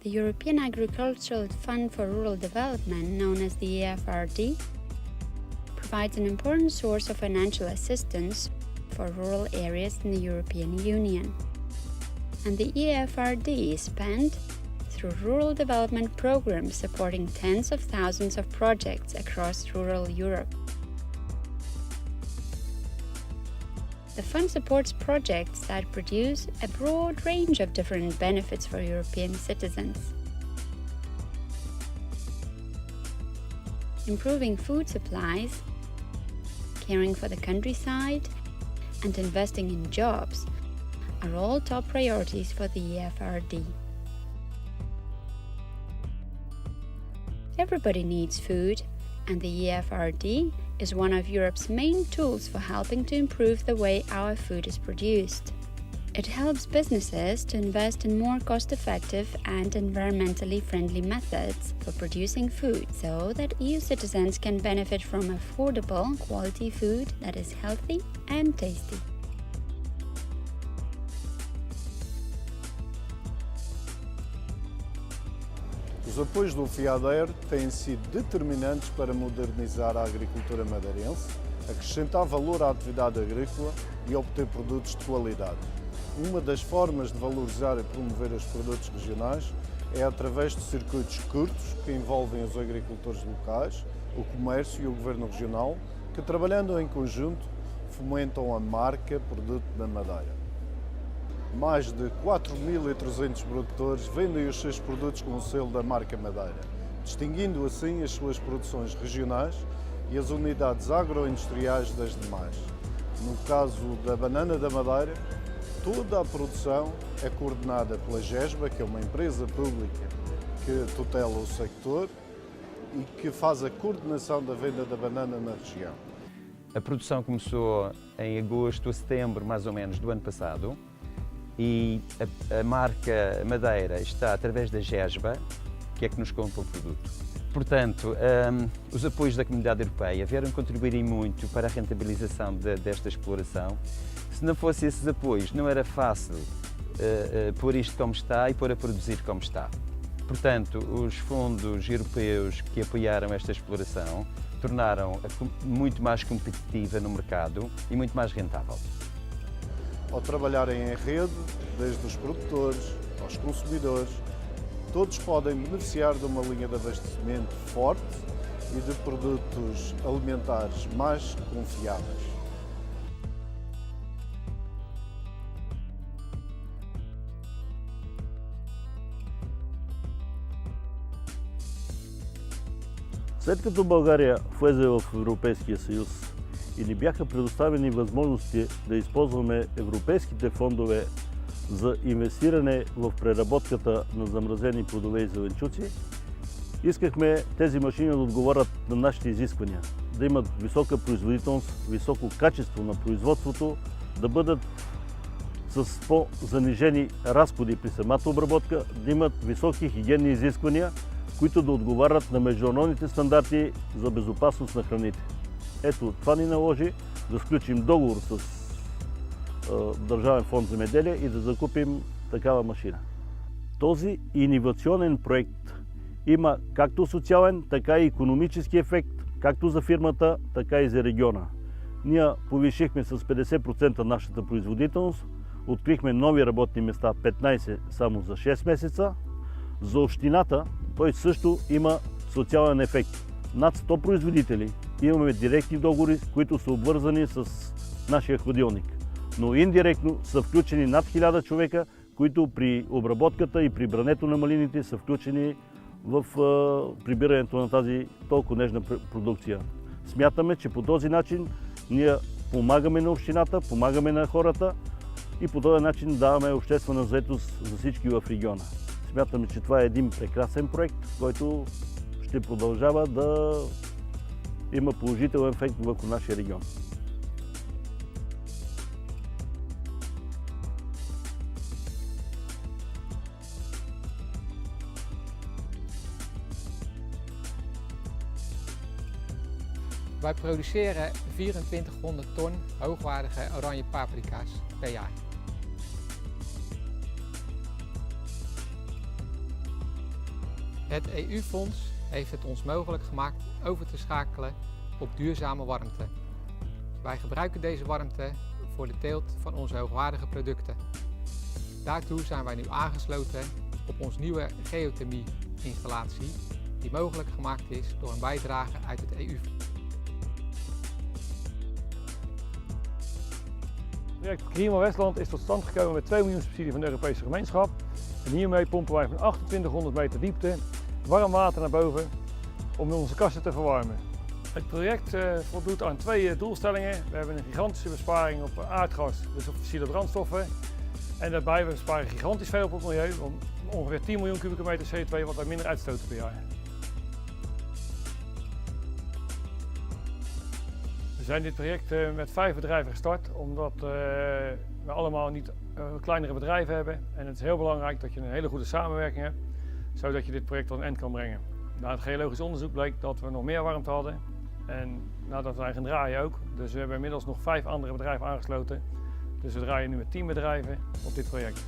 The European Agricultural Fund for Rural Development, known as the EAFRD, provides an important source of financial assistance for rural areas in the European Union. And the EAFRD is spent through rural development programs supporting tens of thousands of projects across rural Europe. The fund supports projects that produce a broad range of different benefits for European citizens. Improving food supplies, caring for the countryside, and investing in jobs are all top priorities for the EAFRD. Everybody needs food, and the EAFRD is one of Europe's main tools for helping to improve the way our food is produced. It helps businesses to invest in more cost-effective and environmentally friendly methods for producing food so that EU citizens can benefit from affordable, quality food that is healthy and tasty. Os apoios do FEADER têm sido determinantes para modernizar a agricultura madeirense, acrescentar valor à atividade agrícola e obter produtos de qualidade. Uma das formas de valorizar e promover os produtos regionais é através de circuitos curtos que envolvem os agricultores locais, o comércio e o governo regional, que trabalhando em conjunto fomentam a marca Produto da Madeira. Mais de 4.300 produtores vendem os seus produtos com o selo da marca Madeira, distinguindo assim as suas produções regionais e as unidades agroindustriais das demais. No caso da banana da Madeira, toda a produção é coordenada pela GESBA, que é uma empresa pública que tutela o sector e que faz a coordenação da venda da banana na região. A produção começou em agosto a setembro, mais ou menos, do ano passado. E a marca Madeira está através da GESBA, que é que nos compra o produto. Portanto, os apoios da Comunidade Europeia vieram contribuir muito para a rentabilização desta exploração. Se não fossem esses apoios, não era fácil pôr isto como está e pôr a produzir como está. Portanto, os fundos europeus que apoiaram esta exploração tornaram-a muito mais competitiva no mercado e muito mais rentável. Ao trabalharem em rede, desde os produtores aos consumidores, todos podem beneficiar de uma linha de abastecimento forte e de produtos alimentares mais confiáveis. След като България влезе в Европейския съюз и ни бяха предоставени възможности да използваме европейските фондове за инвестиране в преработката на замразени плодове и зеленчуци, искахме тези машини да отговарят на нашите изисквания, да имат висока производителност, високо качество на производството, да бъдат с по-занижени разходи при самата обработка, да имат високи хигиенни изисквания, които да отговарят на международните стандарти за безопасност на храните. Ето, това ни наложи да сключим договор с Държавен фонд земеделие и да закупим такава машина. Този иновационен проект има както социален, така и икономически ефект, както за фирмата, така и за региона. Ние повишихме с 50% нашата производителност, открихме нови работни места, 15 само за 6 месеца. За общината той също има социален ефект. Над 100 производители имаме директни договори, които са обвързани с нашия хладилник. Но индиректно са включени над 1000 човека, които при обработката и при брането на малините са включени в прибирането на тази толкова нежна продукция. Смятаме, че по този начин ние помагаме на общината, помагаме на хората и по този начин даваме обществена заетост за всички в региона. Смятаме, че това е един прекрасен проект, който ще продължава да има положителен ефект върху нашия регион. Wij produceren 2400 ton hoogwaardige oranje paprika's per jaar. Het EU-fonds heeft het ons mogelijk gemaakt over te schakelen op duurzame warmte. Wij gebruiken deze warmte voor de teelt van onze hoogwaardige producten. Daartoe zijn wij nu aangesloten op ons nieuwe geothermie-installatie, die mogelijk gemaakt is door een bijdrage uit het EU-fonds. Het project Greenwell Westland is tot stand gekomen met 2 miljoen subsidie van de Europese gemeenschap. En hiermee pompen wij van 2800 meter diepte warm water naar boven om onze kassen te verwarmen. Het project voldoet aan 2 doelstellingen. We hebben een gigantische besparing op aardgas, dus op fossiele brandstoffen. En daarbij besparen we gigantisch veel op het milieu, ongeveer 10 miljoen kubieke meter CO2 wat wij minder uitstoten per jaar. We zijn dit project met 5 bedrijven gestart, omdat we allemaal niet kleinere bedrijven hebben. En het is heel belangrijk dat je een hele goede samenwerking hebt, zodat je dit project tot een eind kan brengen. Na het geologisch onderzoek bleek dat we nog meer warmte hadden. En dat we zijn gaan draaien ook. Dus we hebben inmiddels nog 5 andere bedrijven aangesloten. Dus we draaien nu met 10 bedrijven op dit project.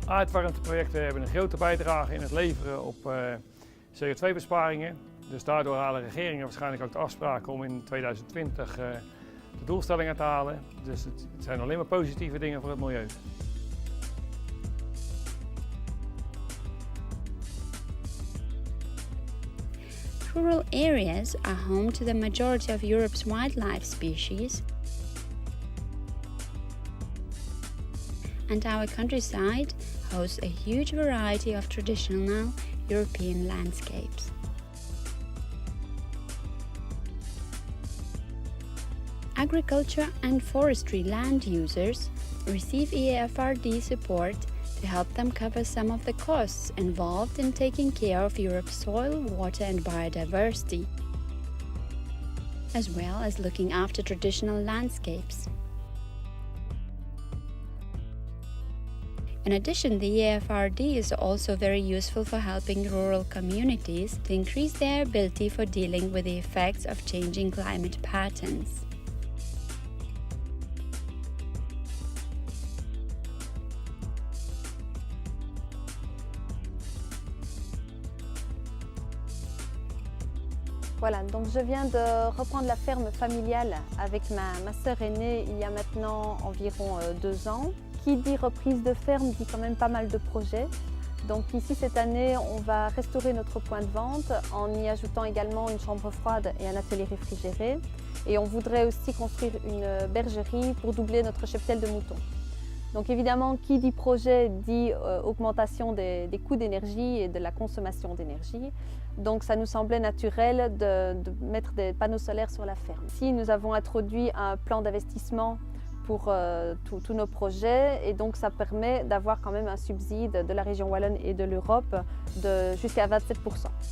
Aardwarmteprojecten hebben een grote bijdrage in het leveren op CO2-besparingen. Dus daardoor halen regeringen waarschijnlijk ook de afspraken om in 2020 de doelstellingen te halen. Dus het zijn alleen maar positieve dingen voor het milieu. Rural areas are home to the majority of Europe's wildlife species, and our countryside hosts a huge variety of traditional European landscapes. Agriculture and forestry land users receive EAFRD support to help them cover some of the costs involved in taking care of Europe's soil, water and biodiversity, as well as looking after traditional landscapes. In addition, the EAFRD is also very useful for helping rural communities to increase their ability for dealing with the effects of changing climate patterns. Voilà, donc je viens de reprendre la ferme familiale avec ma sœur aînée il y a maintenant environ 2 ans. Qui dit reprise de ferme dit quand même pas mal de projets. Donc ici cette année on va restaurer notre point de vente en y ajoutant également une chambre froide et un atelier réfrigéré. Et on voudrait aussi construire une bergerie pour doubler notre cheptel de moutons. Donc évidemment, qui dit projet dit augmentation des coûts d'énergie et de la consommation d'énergie. Donc ça nous semblait naturel de mettre des panneaux solaires sur la ferme. Ici, nous avons introduit un plan d'investissement pour tous nos projets et donc ça permet d'avoir quand même un subside de la région wallonne et de l'Europe de jusqu'à 27%.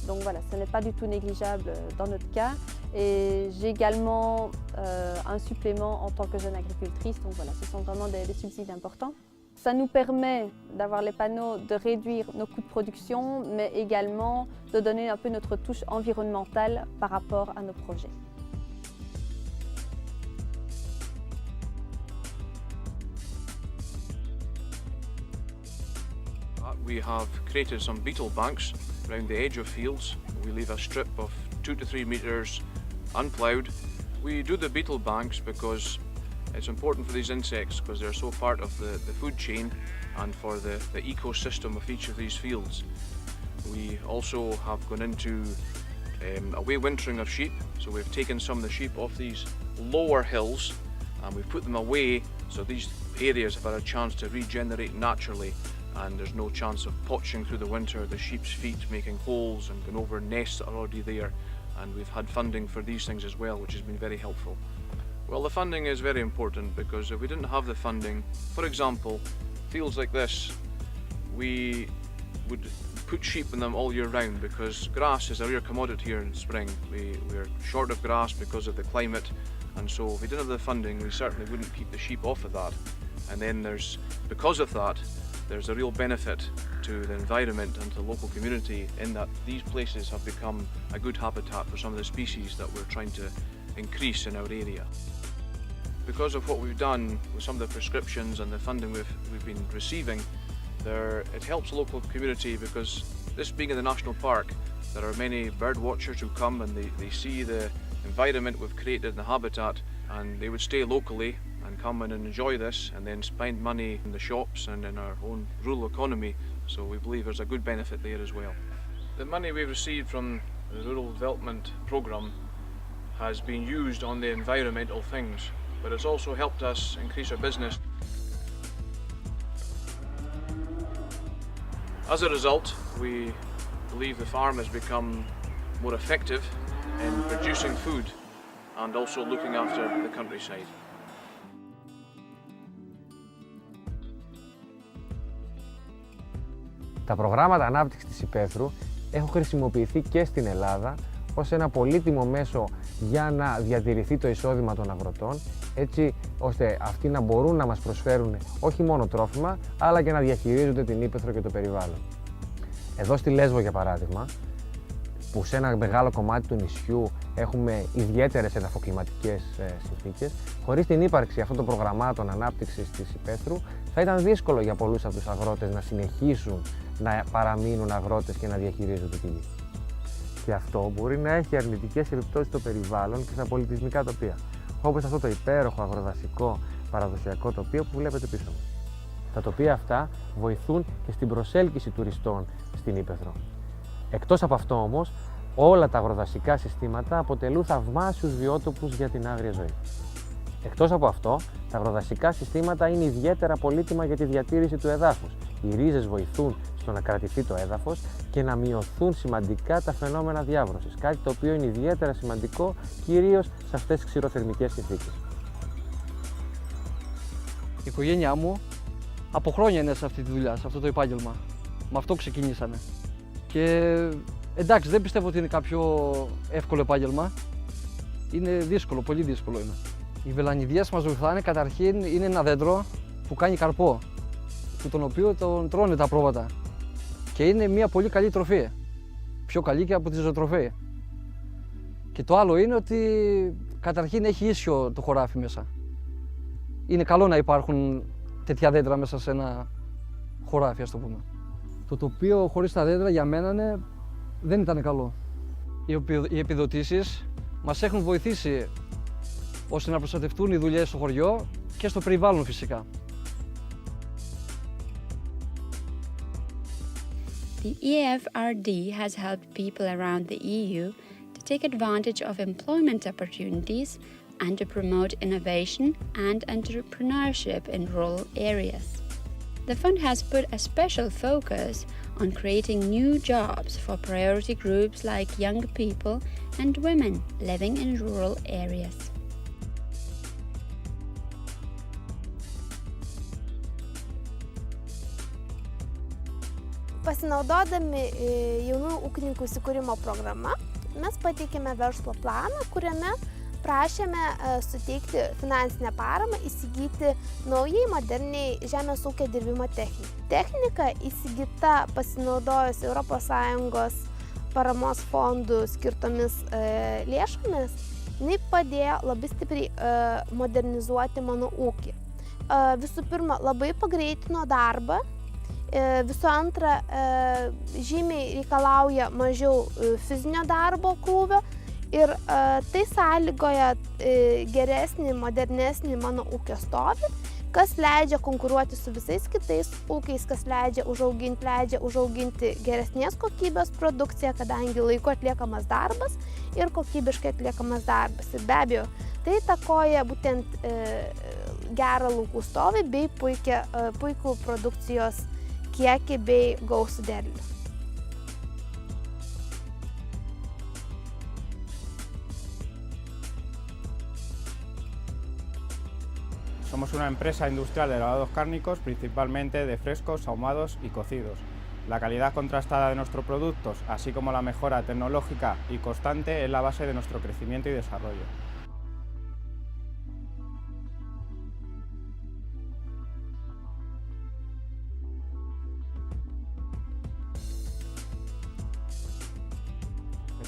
Donc voilà, ce n'est pas du tout négligeable dans notre cas. Et j'ai également un supplément en tant que jeune agricultrice, donc voilà, ce sont vraiment des subsides importants. Ça nous permet d'avoir les panneaux, de réduire nos coûts de production, mais également de donner un peu notre touche environnementale par rapport à nos projets. We have created some beetle banks around the edge of fields. We leave a strip of 2 to 3 metres unploughed. We do the beetle banks because it's important for these insects because they're so part of the food chain and for the ecosystem of each of these fields. We also have gone into away wintering of sheep, so we've taken some of the sheep off these lower hills and we've put them away so these areas have had a chance to regenerate naturally and there's no chance of poaching through the winter, the sheep's feet making holes and going over nests that are already there, and we've had funding for these things as well, which has been very helpful. Well, the funding is very important because if we didn't have the funding, for example, fields like this, we would put sheep in them all year round because grass is a rare commodity here in spring. We're short of grass because of the climate, and so if we didn't have the funding, we certainly wouldn't keep the sheep off of that. And then because of that, there's a real benefit to the environment and to the local community in that these places have become a good habitat for some of the species that we're trying to increase in our area. because of what we've done with some of the prescriptions and the funding we've been receiving, it helps the local community because this being in the national park, there are many bird watchers who come and they see the environment we've created in the habitat, and they would stay locally and come and enjoy this and then spend money in the shops and in our own rural economy. So we believe there's a good benefit there as well. The money we've received from the Rural Development Programme has been used on the environmental things, but it's also helped us increase our business. As a result, we believe the farm has become more effective in producing food and also looking after the countryside. Τα προγράμματα ανάπτυξης της υπαίθρου έχουν χρησιμοποιηθεί και στην Ελλάδα ως ένα πολύτιμο μέσο για να διατηρηθεί το εισόδημα των αγροτών, έτσι ώστε αυτοί να μπορούν να μας προσφέρουν όχι μόνο τρόφιμα, αλλά και να διαχειρίζονται την ύπαιθρο και το περιβάλλον. Εδώ στη Λέσβο, για παράδειγμα, που σε ένα μεγάλο κομμάτι του νησιού έχουμε ιδιαίτερες εδαφοκλιματικές συνθήκες, χωρίς την ύπαρξη αυτών των προγραμμάτων ανάπτυξης της υπαίθρου, θα ήταν δύσκολο για πολλούς από τους αγρότες να συνεχίσουν να παραμείνουν αγρότες και να διαχειρίζονται τη γη. Και αυτό μπορεί να έχει αρνητικές επιπτώσεις στο περιβάλλον και στα πολιτισμικά τοπία, όπως αυτό το υπέροχο αγροδασικό παραδοσιακό τοπίο που βλέπετε πίσω μου. Τα τοπία αυτά βοηθούν και στην προσέλκυση τουριστών στην ύπαιθρο. Εκτός από αυτό όμως, όλα τα αγροδασικά συστήματα αποτελούν θαυμάσιους βιότοπους για την άγρια ζωή. Εκτός από αυτό, τα αγροδασικά συστήματα είναι ιδιαίτερα πολύτιμα για τη διατήρηση του εδάφους. Οι ρίζες βοηθούν στο να κρατηθεί το έδαφος και να μειωθούν σημαντικά τα φαινόμενα διάβρωσης, κάτι το οποίο είναι ιδιαίτερα σημαντικό κυρίως σε αυτές τις ξηροθερμικές συνθήκες. Η οικογένειά μου από χρόνια είναι σε αυτή τη δουλειά, σε αυτό το επάγγελμα. Με αυτό ξεκινήσαμε. Και εντάξει, δεν πιστεύω ότι είναι κάποιο εύκολο επάγγελμα. Είναι δύσκολο, πολύ δύσκολο είναι. Οι βελανιδίες μας βοηθάνε, καταρχήν είναι ένα δέντρο που κάνει καρπό, τον οποίο τον τρώνε τα πρόβατα. Και είναι μια πολύ καλή τροφή, πιο καλή και από τη ζωοτροφή. Και το άλλο είναι ότι καταρχήν έχει ίσιο το χωράφι μέσα. Είναι καλό να υπάρχουν τέτοια δέντρα μέσα σε ένα χωράφι, ας το πούμε. Το τοπίο χωρίς τα δέντρα για μένα δεν ήταν καλό. Οι επιδοτήσεις μας έχουν βοηθήσει ώστε να προστατευτούν οι δουλειές στο χωριό και στο περιβάλλον φυσικά. The EAFRD has helped people around the EU to take advantage of employment opportunities and to promote innovation and entrepreneurship in rural areas. The fund has put a special focus on creating new jobs for priority groups like young people and women living in rural areas. Pasinaudodami jaunų ūkininkų įsikūrimo programa, mes pateikėme verslo planą, kuriame prašėme suteikti finansinę paramą įsigyti naujai moderniai žemės ūkio dirbimo techniką. Technika įsigyta pasinaudojus ES paramos fondų skirtomis lėšomis, jinai padėjo labai stipriai modernizuoti mano ūkį. Visų pirma, labai pagreitino darbą. Visų antra, žymiai reikalauja mažiau fizinio darbo krūvio ir tai sąlygoja geresnį, modernesnį mano ūkio stovį, kas leidžia konkuruoti su visais kitais ūkiais, kas leidžia užauginti geresnės kokybės produkciją, kadangi laiku atliekamas darbas ir kokybiškai atliekamas darbas. Ir be abejo, tai įtakoja būtent gerą laukų stovį bei puikų produkcijos kiekį bei gausų derlių. Somos una empresa industrial de lavados cárnicos, principalmente de frescos, ahumados y cocidos. La calidad contrastada de nuestros productos, así como la mejora tecnológica y constante, es la base de nuestro crecimiento y desarrollo.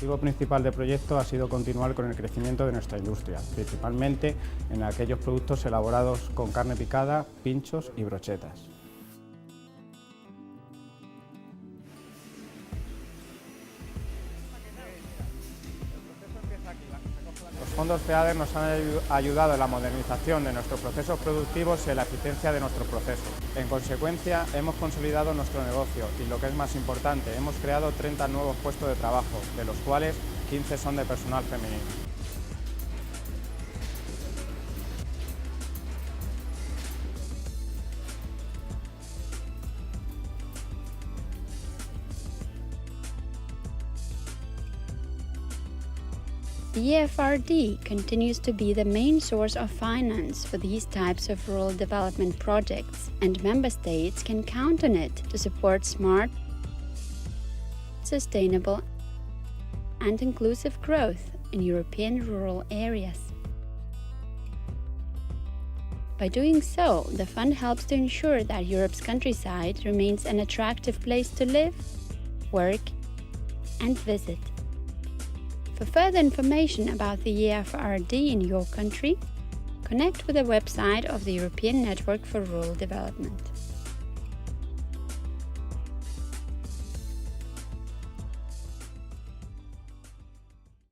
objetivo principal del proyecto ha sido continuar con el crecimiento de nuestra industria, principalmente en aquellos productos elaborados con carne picada, pinchos y brochetas. Los fondos FEADER nos han ayudado en la modernización de nuestros procesos productivos y en la eficiencia de nuestros procesos. En consecuencia, hemos consolidado nuestro negocio y, lo que es más importante, hemos creado 30 nuevos puestos de trabajo, de los cuales 15 son de personal femenino. The EAFRD continues to be the main source of finance for these types of rural development projects, and member states can count on it to support smart, sustainable, and inclusive growth in European rural areas. By doing so, the fund helps to ensure that Europe's countryside remains an attractive place to live, work, and visit. For further information about the EAFRD in your country, connect with the website of the European Network for Rural Development.